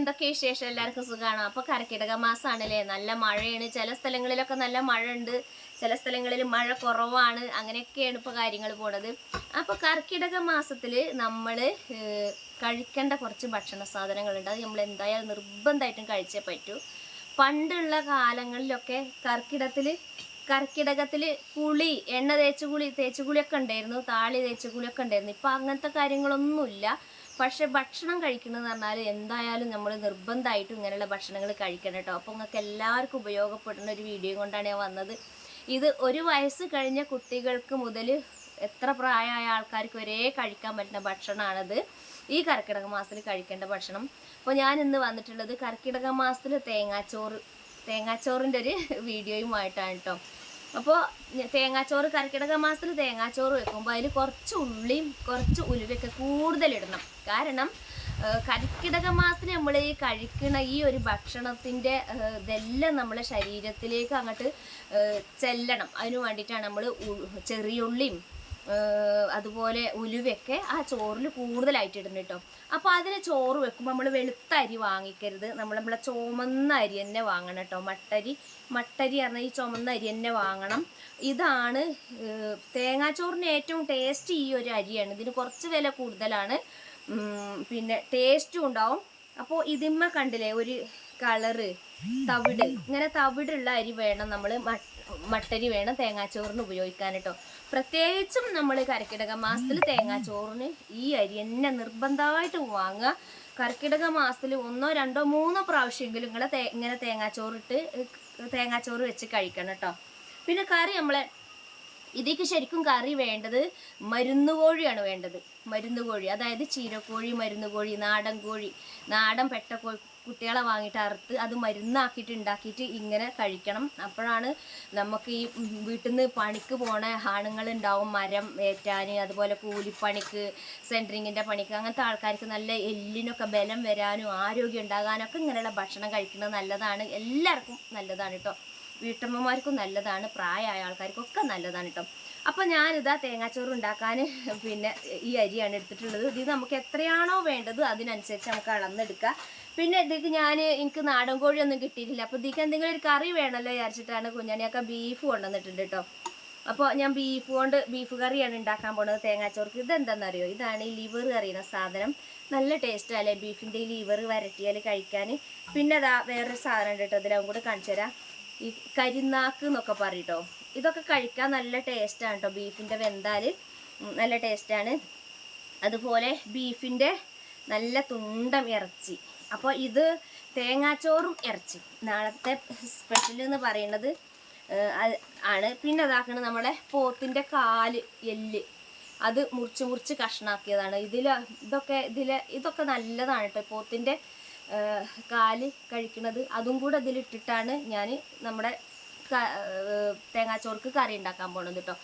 എന്തൊക്കെ വിശേഷം? എല്ലാവർക്കും സുഖമാണോ? അപ്പോൾ കർക്കിടക മാസമാണല്ലേ, നല്ല മഴയാണ്. ചില സ്ഥലങ്ങളിലൊക്കെ നല്ല മഴ ഉണ്ട്, ചില സ്ഥലങ്ങളിൽ മഴ കുറവാണ്. അങ്ങനെയൊക്കെയാണ് ഇപ്പോൾ കാര്യങ്ങൾ പോണത്. അപ്പോൾ കർക്കിടക മാസത്തിൽ നമ്മൾ കഴിക്കേണ്ട കുറച്ച് ഭക്ഷണ സാധനങ്ങളുണ്ട്. അത് നമ്മൾ എന്തായാലും നിർബന്ധമായിട്ടും കഴിച്ചേ പറ്റൂ. പണ്ടുള്ള കാലങ്ങളിലൊക്കെ കർക്കിടകത്തിൽ കുളി, എണ്ണ തേച്ചുകുളിയൊക്കെ ഉണ്ടായിരുന്നു, താളി തേച്ചുകുളിയൊക്കെ ഉണ്ടായിരുന്നു. ഇപ്പം അങ്ങനത്തെ കാര്യങ്ങളൊന്നുമില്ല. പക്ഷെ ഭക്ഷണം കഴിക്കണമെന്ന് പറഞ്ഞാൽ എന്തായാലും നമ്മൾ നിർബന്ധമായിട്ടും ഇങ്ങനെയുള്ള ഭക്ഷണങ്ങൾ കഴിക്കണം കേട്ടോ. അപ്പോൾ നിങ്ങൾക്ക് എല്ലാവർക്കും ഉപയോഗപ്പെടുന്ന ഒരു വീഡിയോ കൊണ്ടാണ് ഞാൻ വന്നത്. ഇത് 1 വയസ്സ് കഴിഞ്ഞ കുട്ടികൾക്ക് മുതൽ എത്ര പ്രായമായ ആൾക്കാർക്ക് വരെ കഴിക്കാൻ പറ്റുന്ന ഭക്ഷണമാണത്, ഈ കർക്കിടക മാസത്തിൽ കഴിക്കേണ്ട ഭക്ഷണം. അപ്പോൾ ഞാൻ ഇന്ന് വന്നിട്ടുള്ളത് കർക്കിടക മാസത്തിൽ തേങ്ങാച്ചോറിൻ്റെ ഒരു വീഡിയോയുമായിട്ടാണ് കേട്ടോ. അപ്പോൾ കർക്കിടക മാസത്തിൽ തേങ്ങാച്ചോറ് വെക്കുമ്പോൾ അതിൽ കുറച്ച് ഉള്ളിയും കുറച്ച് ഉലുവയൊക്കെ കൂടുതലിടണം. കാരണം കർക്കിടക മാസത്തിൽ നമ്മൾ ഈ കഴിക്കുന്ന ഈ ഒരു ഭക്ഷണത്തിൻ്റെ ഇതെല്ലാം നമ്മളെ ശരീരത്തിലേക്ക് അങ്ങോട്ട് ചെല്ലണം. അതിന് വേണ്ടിയിട്ടാണ് നമ്മൾ ചെറിയുള്ളിയും അതുപോലെ ഉലുവയൊക്കെ ആ ചോറിൽ കൂടുതലായിട്ട് ഇടുന്നു കേട്ടോ. അപ്പോൾ അതിന് ചോറ് വെക്കുമ്പോൾ നമ്മൾ വെളുത്ത അരി വാങ്ങിക്കരുത്, നമ്മളെ ചുമന്ന അരി തന്നെ വാങ്ങണം കേട്ടോ. മട്ടരി പറഞ്ഞാൽ ഈ ചുമന്ന അരി തന്നെ വാങ്ങണം. ഇതാണ് തേങ്ങാച്ചോറിന് ഏറ്റവും ടേസ്റ്റ് ഈ ഒരു അരിയാണ്. ഇതിന് കുറച്ച് വില കൂടുതലാണ്, പിന്നെ ടേസ്റ്റും ഉണ്ടാവും. അപ്പോൾ ഇതിന്മ കണ്ടില്ലേ ഒരു കളറ് തവിട്, ഇങ്ങനെ തവിടുള്ള അരി വേണം, നമ്മൾ മട്ടരി വേണം തേങ്ങാച്ചോറിന് ഉപയോഗിക്കാൻ കേട്ടോ. പ്രത്യേകിച്ചും നമ്മൾ കർക്കിടക മാസത്തിൽ തേങ്ങാച്ചോറിന് ഈ അരി തന്നെ നിർബന്ധമായിട്ട് വാങ്ങുക. കർക്കിടക മാസത്തിൽ 1, 2, 3 പ്രാവശ്യമെങ്കിലും ഇങ്ങനെ തേങ്ങാച്ചോറ് വെച്ച് കഴിക്കണം കേട്ടോ. പിന്നെ കറി ഇതിക്ക് ശരിക്കും കറി വേണ്ടത് മരുന്ന് കോഴിയാണ് വേണ്ടത്. മരുന്ന് കോഴി, അതായത് ചീരക്കോഴി, മരുന്ന് കോഴി, നാടൻ കോഴി, നാടൻ കുട്ടികളെ വാങ്ങിയിട്ട് അറുത്ത് അത് മരുന്നാക്കിയിട്ട് ഉണ്ടാക്കിയിട്ട് ഇങ്ങനെ കഴിക്കണം. അപ്പോഴാണ് നമുക്ക് ഈ വീട്ടിൽ നിന്ന് പണിക്ക് പോണ ആണുങ്ങളുണ്ടാവും, മരം ഏറ്റാൻ, അതുപോലെ കൂലിപ്പണിക്ക്, സെൻട്രിങ്ങിൻ്റെ പണിക്ക്, അങ്ങനത്തെ ആൾക്കാർക്ക് നല്ല എല്ലിനൊക്കെ ബലം വരാനും ആരോഗ്യം ഉണ്ടാകാനൊക്കെ ഇങ്ങനെയുള്ള ഭക്ഷണം കഴിക്കുന്നത് നല്ലതാണ്. എല്ലാവർക്കും നല്ലതാണ് കേട്ടോ. വീട്ടമ്മമാർക്കും നല്ലതാണ്, പ്രായമായ ആൾക്കാർക്കൊക്കെ നല്ലതാണ് കേട്ടോ. അപ്പോൾ ഞാനിതാ തേങ്ങാച്ചോറ് ഉണ്ടാക്കാൻ പിന്നെ ഈ അരിയാണ് എടുത്തിട്ടുള്ളത്. ഇത് നമുക്ക് എത്രയാണോ വേണ്ടത് അതിനനുസരിച്ച് നമുക്ക് അളന്നെടുക്കുക. പിന്നെ ഇതിക്ക് എനിക്ക് നാടൻ കോഴിയൊന്നും കിട്ടിയിട്ടില്ല. അപ്പോൾ ഇതിക്ക് എന്തെങ്കിലും ഒരു കറി വേണമല്ലോ വിചാരിച്ചിട്ടാണ് കുഞ്ഞാണിയൊക്കെ ബീഫ് കൊണ്ടുവന്നിട്ടുണ്ട് കേട്ടോ. അപ്പോൾ ഞാൻ ബീഫ് കറിയാണ് ഉണ്ടാക്കാൻ പോകുന്നത് തേങ്ങാച്ചോർക്ക്. ഇതെന്താണെന്നറിയോ? ഇതാണ് ഈ ലിവർ അറിയുന്ന സാധനം. നല്ല ടേസ്റ്റല്ലേ ബീഫിൻ്റെ ഈ ലിവർ വരട്ടിയാൽ കഴിക്കാൻ. പിന്നെ അതാ വേറൊരു സാധനം ഉണ്ട് കേട്ടോ, ഇതിലാവും കൂടെ കാണിച്ചു തരാം. ഈ കരിനാക്ക് എന്നൊക്കെ പറയട്ടോ. ഇതൊക്കെ കഴിക്കാൻ നല്ല ടേസ്റ്റാണ് കേട്ടോ. ബീഫിൻ്റെ വെന്താൽ നല്ല ടേസ്റ്റാണ്. അതുപോലെ ബീഫിൻ്റെ നല്ല തുണ്ടം ഇറച്ചി. അപ്പോൾ ഇത് തേങ്ങാച്ചോറും ഇറച്ചി നാളത്തെ സ്പെഷ്യൽ എന്ന് പറയുന്നത് ആണ്. പിന്നെ അതാക്കണത് നമ്മളെ പോത്തിൻ്റെ കാല്, എല്ല്, അത് മുറിച്ച് കഷ്ണാക്കിയതാണ്. ഇതൊക്കെ നല്ലതാണ് കേട്ടോ. പോത്തിൻ്റെ കാല് കഴിക്കുന്നത് അതും കൂടെ ഇതിലിട്ടിട്ടാണ് ഞാൻ നമ്മുടെ തേങ്ങാച്ചോർക്ക് കറി ഉണ്ടാക്കാൻ പോണത് കേട്ടോ.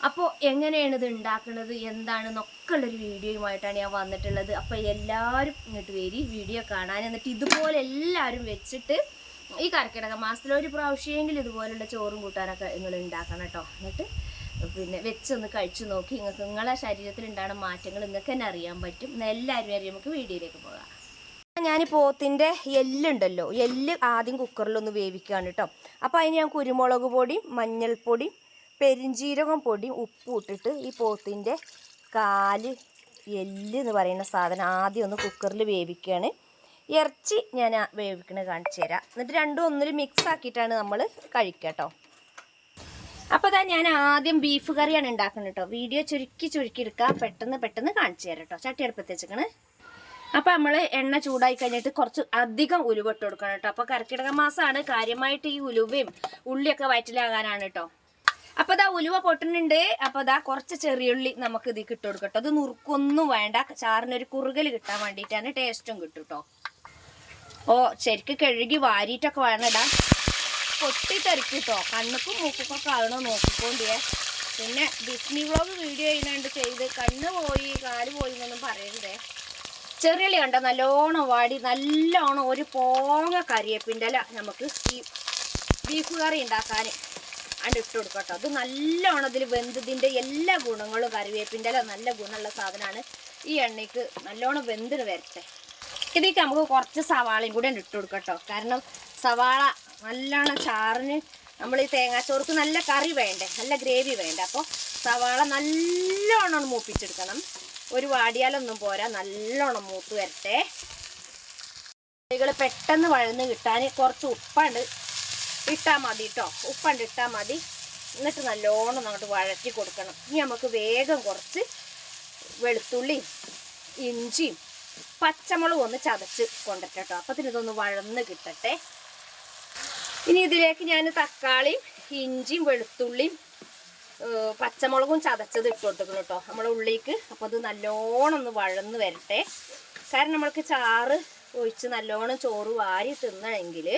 അപ്പോൾ എങ്ങനെയാണ് ഇത് ഉണ്ടാക്കുന്നത് എന്താണെന്നൊക്കെ ഉള്ളൊരു വീഡിയോയുമായിട്ടാണ് ഞാൻ വന്നിട്ടുള്ളത്. അപ്പോൾ എല്ലാവരും ഇങ്ങോട്ട് വരി വീഡിയോ കാണാൻ. എന്നിട്ട് ഇതുപോലെ എല്ലാവരും വെച്ചിട്ട് ഈ കർക്കിടക മാസത്തിൽ 1 പ്രാവശ്യമെങ്കിലും ഇതുപോലുള്ള ചോറും കൂട്ടാനൊക്കെ നിങ്ങൾ ഉണ്ടാക്കണം കേട്ടോ. എന്നിട്ട് പിന്നെ വെച്ചൊന്ന് കഴിച്ചു നോക്കി നിങ്ങളെ ശരീരത്തിൽ ഉണ്ടാകുന്ന മാറ്റങ്ങൾ നിങ്ങൾക്ക് തന്നെ അറിയാൻ പറ്റും. എല്ലാവരും അറിയാം. നമുക്ക് വീഡിയോയിലേക്ക് പോകാം. ഞാൻ പോത്തിൻ്റെ എല്ലുണ്ടല്ലോ, എല്ല് ആദ്യം കുക്കറിലൊന്ന് വേവിക്കുകയാണ് കേട്ടോ. അപ്പോൾ അതിന് ഞാൻ കുരുമുളക് പൊടിയും മഞ്ഞൾപ്പൊടിയും പെരിഞ്ചീരകം പൊടിയും ഉപ്പും ഇട്ടിട്ട് ഈ പോത്തിൻ്റെ കാല്, എല്ല് എന്ന് പറയുന്ന സാധനം ആദ്യം ഒന്ന് കുക്കറിൽ വേവിക്കുകയാണ്. ഇറച്ചി ഞാൻ വേവിക്കണത് കാണിച്ചു തരാം. എന്നിട്ട് രണ്ടും ഒന്നിൽ മിക്സ് ആക്കിയിട്ടാണ് നമ്മൾ കഴിക്കുക കേട്ടോ. അപ്പോൾ ഞാൻ ആദ്യം ബീഫ് കറിയാണ് ഉണ്ടാക്കുന്നത് കേട്ടോ. വീഡിയോ ചുരുക്കി എടുക്കുക, പെട്ടെന്ന് കാണിച്ചു തരാം കേട്ടോ. ചട്ടി അടുപ്പത്ത് വെച്ചിരിക്കണ്. അപ്പോൾ നമ്മൾ എണ്ണ ചൂടായി കഴിഞ്ഞിട്ട് കുറച്ച് അധികം ഉലുവ ഇട്ട് കൊടുക്കണം കേട്ടോ. അപ്പോൾ കർക്കിടക മാസമാണ്, കാര്യമായിട്ട് ഈ ഉലുവയും ഉള്ളിയൊക്കെ വയറ്റിലാകാനാണ് കേട്ടോ. അപ്പോൾ ഉലുവ പൊട്ടുന്നുണ്ട്. അപ്പോൾ കുറച്ച് ചെറിയുള്ളി നമുക്ക് ഇതിൽ ഇട്ട് കൊടുക്കട്ടോ. അത് നുറുക്കൊന്നും വേണ്ട, ചാറിനൊരു കുറുകൽ കിട്ടാൻ വേണ്ടിയിട്ടാണ്, ടേസ്റ്റും കിട്ടും കേട്ടോ. ശരിക്കും കഴുകി വാരിയിട്ടൊക്കെ വേണം ഇടാൻ. പൊട്ടിത്തെറിക്കും കേട്ടോ. കണ്ണുക്കും മൂക്കൊക്കെ ആകണോ നോക്കിക്കൊണ്ടിയേ. പിന്നെ ഡിസ്നി വ്ളോഗ് വീഡിയോ ചെയ്യുന്നുണ്ട് ചെയ്ത് കണ്ണ് പോയി കാല് പോയി എന്നൊന്നും പറയരുതേ. ചെറിയുള്ളി കണ്ടോ നല്ലോണം വാടി, നല്ലോണം ഒരു പോങ്ങ കരിയേപ്പിൻ്റെ ഇല നമുക്ക് ഈ ബീഫ് കറി ഉണ്ടാക്കാൻ ഇട്ട് കൊടുക്കട്ടോ. അത് നല്ലോണം ഇതിൽ വെന്തതിൻ്റെ എല്ലാ ഗുണങ്ങളും, കറിവേപ്പിൻ്റെ ഇല നല്ല ഗുണമുള്ള സാധനമാണ്. ഈ എണ്ണയ്ക്ക് നല്ലോണം വെന്തിന് വരട്ടെ. ഇതിലേക്ക് നമുക്ക് കുറച്ച് സവാളയും കൂടെ ഇട്ട് കൊടുക്കാം കേട്ടോ. കാരണം സവാള നല്ലോണം ചാറിന് നമ്മൾ ഈ തേങ്ങാച്ചോർക്ക് നല്ല കറി വേണ്ടേ, നല്ല ഗ്രേവി വേണ്ട. അപ്പോൾ സവാള നല്ലോണം മൂപ്പിച്ചെടുക്കണം. ഒരു വാടിയാലൊന്നും പോരാ, നല്ലോണം മൂത്ത് വരട്ടെ. കറികൾ പെട്ടെന്ന് വഴന്ന് കിട്ടാൻ കുറച്ച് ഉപ്പണ്ട് ഇട്ടാൽ മതി കേട്ടോ. ഉപ്പണ്ട് ഇട്ടാൽ മതി. എന്നിട്ട് നല്ലോണം അങ്ങോട്ട് വഴറ്റി കൊടുക്കണം. ഇനി നമുക്ക് വേഗം കുറച്ച് വെളുത്തുള്ളിയും ഇഞ്ചിയും പച്ചമുളകും ഒന്ന് ചതച്ച് കൊണ്ടിട്ട് കേട്ടോ. അപ്പത്തിന് ഇതൊന്ന് വഴന്ന് കിട്ടട്ടെ. ഇനി ഇതിലേക്ക് ഞാൻ തക്കാളിയും ഇഞ്ചിയും വെളുത്തുള്ളിയും പച്ചമുളകും ചതച്ചത് ഇട്ട് കൊടുക്കണം കേട്ടോ നമ്മുടെ ഉള്ളിലേക്ക്. അപ്പോൾ അത് നല്ലോണം ഒന്ന് വഴന്ന് വരട്ടെ. കാരണം നമ്മൾക്ക് ചാറ് ഒഴിച്ച് നല്ലോണം ചോറ് വാരി തിന്നണമെങ്കിൽ,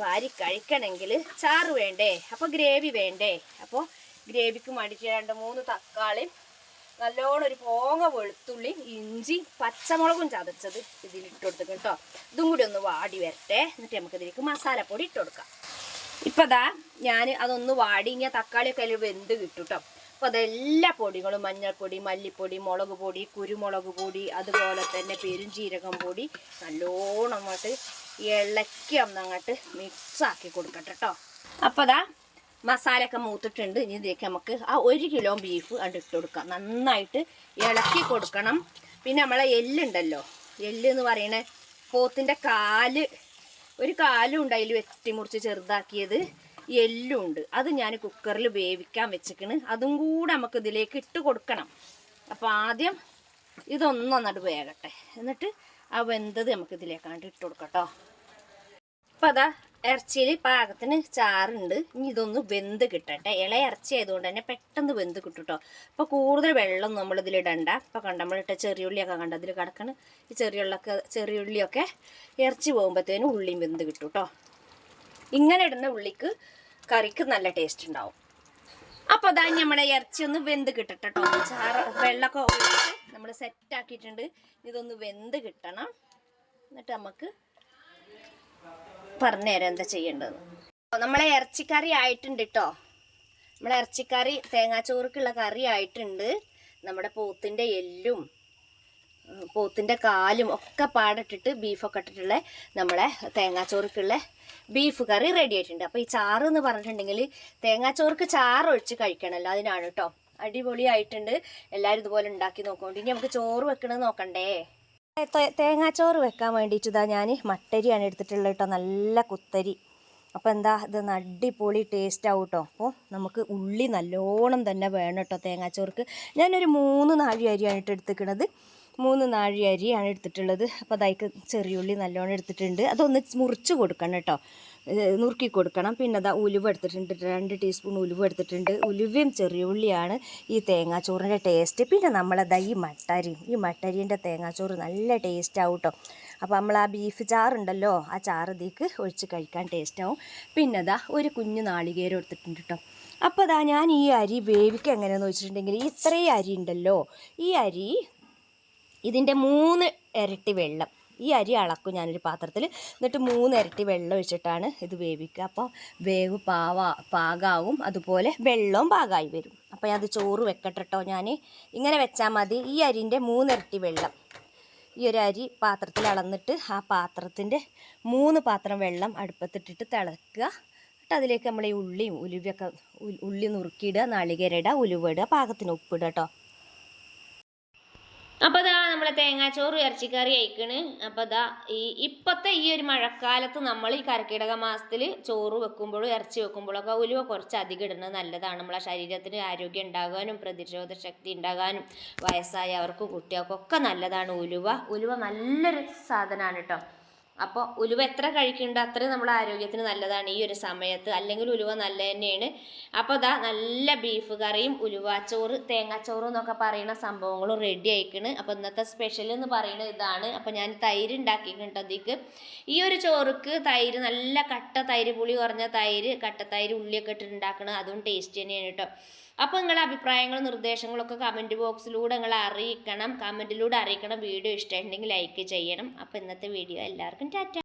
വാരി കഴിക്കണമെങ്കിൽ ചാറ് വേണ്ടേ, അപ്പോൾ ഗ്രേവി വേണ്ടേ. അപ്പോൾ ഗ്രേവിക്ക് മടിച്ച് 2-3 തക്കാളിയും നല്ലോണം ഒരു പോങ്ങ വെളുത്തുള്ളി ഇഞ്ചി പച്ചമുളകും ചതച്ചത് ഇതിലിട്ട് കൊടുത്തു കേട്ടോ. ഇതും കൂടി ഒന്ന് വാടി വരട്ടെ. എന്നിട്ട് നമുക്ക് ഇതിലേക്ക് മസാലപ്പൊടി ഇട്ട് കൊടുക്കാം. ഇപ്പം ദാ ഞാൻ അതൊന്ന് വാടി ഇങ്ങനെ തക്കാളിയൊക്കെ അതിൽ വെന്ത് കിട്ടും കേട്ടോ. അപ്പോൾ അതെല്ലാ പൊടികളും മഞ്ഞൾപ്പൊടി, മല്ലിപ്പൊടി, മുളക് പൊടി, കുരുമുളക് പൊടി, അതുപോലെ തന്നെ പെരുംജീരകം പൊടി നല്ലോണം അങ്ങോട്ട് ഇളക്കി ഒന്നങ്ങോട്ട് മിക്സാക്കി കൊടുക്കട്ടെ കേട്ടോ. അപ്പോൾ ദാ മസാലയൊക്കെ മൂത്തിട്ടുണ്ട്. ഇനി ഇതിലേക്ക് നമുക്ക് ആ 1 കിലോ ബീഫ് അത് ഇട്ട് കൊടുക്കാം. നന്നായിട്ട് ഇളക്കി കൊടുക്കണം. പിന്നെ നമ്മളെ എല്ലുണ്ടല്ലോ, എല്ല് എന്ന് പറയണ പോത്തിൻ്റെ കാല്, ഒരു കാലും ഉണ്ട് അതിൽ വെട്ടിമുറിച്ച് ചെറുതാക്കിയത്, എല്ലും ഉണ്ട്. അത് ഞാൻ കുക്കറിൽ വേവിക്കാൻ വെച്ചിക്കണ്. അതും കൂടെ നമുക്ക് ഇതിലേക്ക് ഇട്ട് കൊടുക്കണം. അപ്പോൾ ആദ്യം ഇതൊന്നൊന്നിട്ട് വേകട്ടെ. എന്നിട്ട് ആ വെന്തത് നമുക്ക് ഇതിലേക്കാണ്ട് ഇട്ട് കൊടുക്കാം കേട്ടോ. അപ്പോൾ അതാ ഇറച്ചിയിൽ പാകത്തിന് ചാറുണ്ട്. ഇനി ഇതൊന്ന് വെന്ത് കിട്ടട്ടെ. ഇളയ ഇറച്ചി ആയതുകൊണ്ട് തന്നെ പെട്ടെന്ന് വെന്ത് കിട്ടും കേട്ടോ. അപ്പോൾ കൂടുതൽ വെള്ളം നമ്മളിതിലിടണ്ട. ഇപ്പോൾ കണ്ട നമ്മളിട്ട ചെറിയുള്ളിയൊക്കെ കണ്ട അതിൽ കിടക്കണ്. ഈ ചെറിയുള്ളിയൊക്കെ ഇറച്ചി പോകുമ്പോഴത്തേനും ഉള്ളിയും വെന്ത് കിട്ടും കേട്ടോ. ഇങ്ങനെ ഇടുന്ന ഉള്ളിക്ക് കറിക്ക് നല്ല ടേസ്റ്റ് ഉണ്ടാവും. അപ്പോൾ അതാ നമ്മുടെ ഇറച്ചി ഒന്ന് വെന്ത് കിട്ടട്ടെ കേട്ടോ. ചാറ് വെള്ളമൊക്കെ ഒഴിച്ച് നമ്മൾ സെറ്റാക്കിയിട്ടുണ്ട്. ഇതൊന്ന് വെന്ത് കിട്ടണം. എന്നിട്ട് നമുക്ക് പറഞ്ഞുതരാം എന്താ ചെയ്യേണ്ടത്. നമ്മളെ ഇറച്ചിക്കറി ആയിട്ടുണ്ട് കേട്ടോ. നമ്മളെ ഇറച്ചിക്കറി തേങ്ങാച്ചോറുക്കുള്ള കറി ആയിട്ടുണ്ട്. നമ്മുടെ പോത്തിൻ്റെ എല്ലും പോത്തിൻ്റെ കാലും ഒക്കെ പാടിട്ടിട്ട് ബീഫൊക്കെ ഇട്ടിട്ടുള്ള നമ്മളെ തേങ്ങാച്ചോറുക്കുള്ള ബീഫ് കറി റെഡി ആയിട്ടുണ്ട്. അപ്പോൾ ഈ ചാറ് എന്ന് പറഞ്ഞിട്ടുണ്ടെങ്കിൽ തേങ്ങാച്ചോർക്ക് ചാറ് ഒഴിച്ച് കഴിക്കണമല്ലോ, അതിനാണ് കേട്ടോ. അടിപൊളിയായിട്ടുണ്ട്. എല്ലാവരും ഇതുപോലെ ഉണ്ടാക്കി നോക്കുന്നുണ്ട്. ഇനി നമുക്ക് ചോറ് വെക്കണമെന്ന് നോക്കണ്ടേ. തേങ്ങാച്ചോറ് വെക്കാൻ വേണ്ടിയിട്ട് ഇതാ ഞാൻ മട്ടരിയാണ് എടുത്തിട്ടുള്ളത് കേട്ടോ. നല്ല കുത്തരി. അപ്പോൾ എന്താ ഇത് അടിപൊളി ടേസ്റ്റ് ആവും കേട്ടോ. അപ്പോൾ നമുക്ക് ഉള്ളി നല്ലോണം തന്നെ വേണം കേട്ടോ തേങ്ങാച്ചോർക്ക്. ഞാനൊരു 3 നാഴി അരിയാണ് എടുത്തിരിക്കുന്നത്. 3 നാഴി അരിയാണ് എടുത്തിട്ടുള്ളത്. അപ്പോൾ അതായിക്ക് ചെറിയുള്ളി നല്ലോണം എടുത്തിട്ടുണ്ട്. അതൊന്ന് മുറിച്ച് കൊടുക്കണം കേട്ടോ, നുറുക്കി കൊടുക്കണം. പിന്നെ അതാ ഉലുവ എടുത്തിട്ടുണ്ട്, 2 ടീസ്പൂൺ ഉലുവ എടുത്തിട്ടുണ്ട്. ഉലുവയും ചെറിയുള്ളിയാണ് ഈ തേങ്ങാച്ചോറിൻ്റെ ടേസ്റ്റ്. പിന്നെ നമ്മളതാ ഈ മട്ടരീൻ്റെ തേങ്ങാച്ചോറ് നല്ല ടേസ്റ്റ് ആവും കേട്ടോ. അപ്പോൾ നമ്മൾ ആ ബീഫ് ചാറുണ്ടല്ലോ, ആ ചാറ് ഇതിലേക്ക് ഒഴിച്ച് കഴിക്കാൻ ടേസ്റ്റ് ആവും. പിന്നെ അതാ ഒരു കുഞ്ഞു നാളികേരം എടുത്തിട്ടുണ്ട് കേട്ടോ. അപ്പോൾ അതാ ഞാൻ ഈ അരി വേവിക്കുക എങ്ങനെയാണെന്ന് വെച്ചിട്ടുണ്ടെങ്കിൽ, ഇത്രയും അരി ഉണ്ടല്ലോ, ഈ അരി ഇതിൻ്റെ 3 ഇരട്ടി വെള്ളം, ഈ അരി അളക്കും ഞാനൊരു പാത്രത്തിൽ. എന്നിട്ട് 3 ഇരട്ടി വെള്ളം ഒഴിച്ചിട്ടാണ് ഇത് വേവിക്കുക. അപ്പോൾ വേവ് പാകാവും, അതുപോലെ വെള്ളവും പാകമായി വരും. അപ്പോൾ ഞാൻ അത് ചോറ് വെക്കട്ടെ കേട്ടോ. ഞാൻ ഇങ്ങനെ വെച്ചാൽ മതി. ഈ അരിൻ്റെ 3 ഇരട്ടി വെള്ളം, ഈ ഒരു അരി പാത്രത്തിൽ അളന്നിട്ട് ആ പാത്രത്തിൻ്റെ 3 പാത്രം വെള്ളം അടുപ്പത്തിട്ടിട്ട് തിളക്കുക. എന്നിട്ട് അതിലേക്ക് നമ്മൾ ഈ ഉള്ളിയും ഉലുവയൊക്കെ ഉള്ളി നുറുക്കിയിടുക, നാളികേരം ഇടുക, ഉലുവ ഇടുക, പാകത്തിന് ഉപ്പിടുക കേട്ടോ. അപ്പോൾ ഇതാ നമ്മളെ തേങ്ങാച്ചോറ് ഇറച്ചിക്കറി അയക്കണ്. അപ്പോൾ ഇതാ ഇപ്പോഴത്തെ ഈ ഒരു മഴക്കാലത്ത് നമ്മൾ ഈ കർക്കിടക മാസത്തിൽ ചോറ് വെക്കുമ്പോഴും ഇറച്ചി വെക്കുമ്പോഴൊക്കെ ഉലുവ കുറച്ച് അധികം ഇടുന്നത് നല്ലതാണ്. നമ്മളെ ശരീരത്തിന് ആരോഗ്യം ഉണ്ടാകാനും പ്രതിരോധ ശക്തി ഉണ്ടാകാനും വയസ്സായവർക്കും കുട്ടികൾക്കും ഒക്കെ നല്ലതാണ് ഉലുവ നല്ലൊരു സാധനമാണ് കേട്ടോ. അപ്പോൾ ഉലുവ എത്ര കഴിക്കുന്നുണ്ടോ അത്രയും നമ്മുടെ ആരോഗ്യത്തിന് നല്ലതാണ് ഈ ഒരു സമയത്ത്. അല്ലെങ്കിൽ ഉലുവ നല്ല തന്നെയാണ്. അപ്പോൾ ഇതാ നല്ല ബീഫ് കറിയും ഉലുവാച്ചോറ് തേങ്ങാച്ചോറും എന്നൊക്കെ പറയുന്ന സംഭവങ്ങളും റെഡി ആയിക്കണ്. അപ്പോൾ ഇന്നത്തെ സ്പെഷ്യൽ എന്ന് പറയുന്നത് ഇതാണ്. അപ്പോൾ ഞാൻ തൈര് ഉണ്ടാക്കിയിട്ടുണ്ട് അതിക്ക്. ഈ ഒരു ചോറുക്ക് തൈര് നല്ല കട്ട തൈര്, പുളി കുറഞ്ഞ തൈര്, കട്ടത്തൈര്, ഉള്ളിയൊക്കെ ഇട്ടിട്ട് ഉണ്ടാക്കണം. അതും ടേസ്റ്റ് തന്നെയാണ് കേട്ടോ. അപ്പോൾ നിങ്ങളുടെ അഭിപ്രായങ്ങളും നിർദ്ദേശങ്ങളൊക്കെ കമൻറ്റ് ബോക്സിലൂടെ നിങ്ങൾ അറിയിക്കണം. കമൻറ്റിലൂടെ അറിയിക്കണം. വീഡിയോ ഇഷ്ടമായിട്ടുണ്ടെങ്കിൽ ലൈക്ക് ചെയ്യണം. അപ്പോൾ ഇന്നത്തെ വീഡിയോ എല്ലാവർക്കും ടാറ്റ.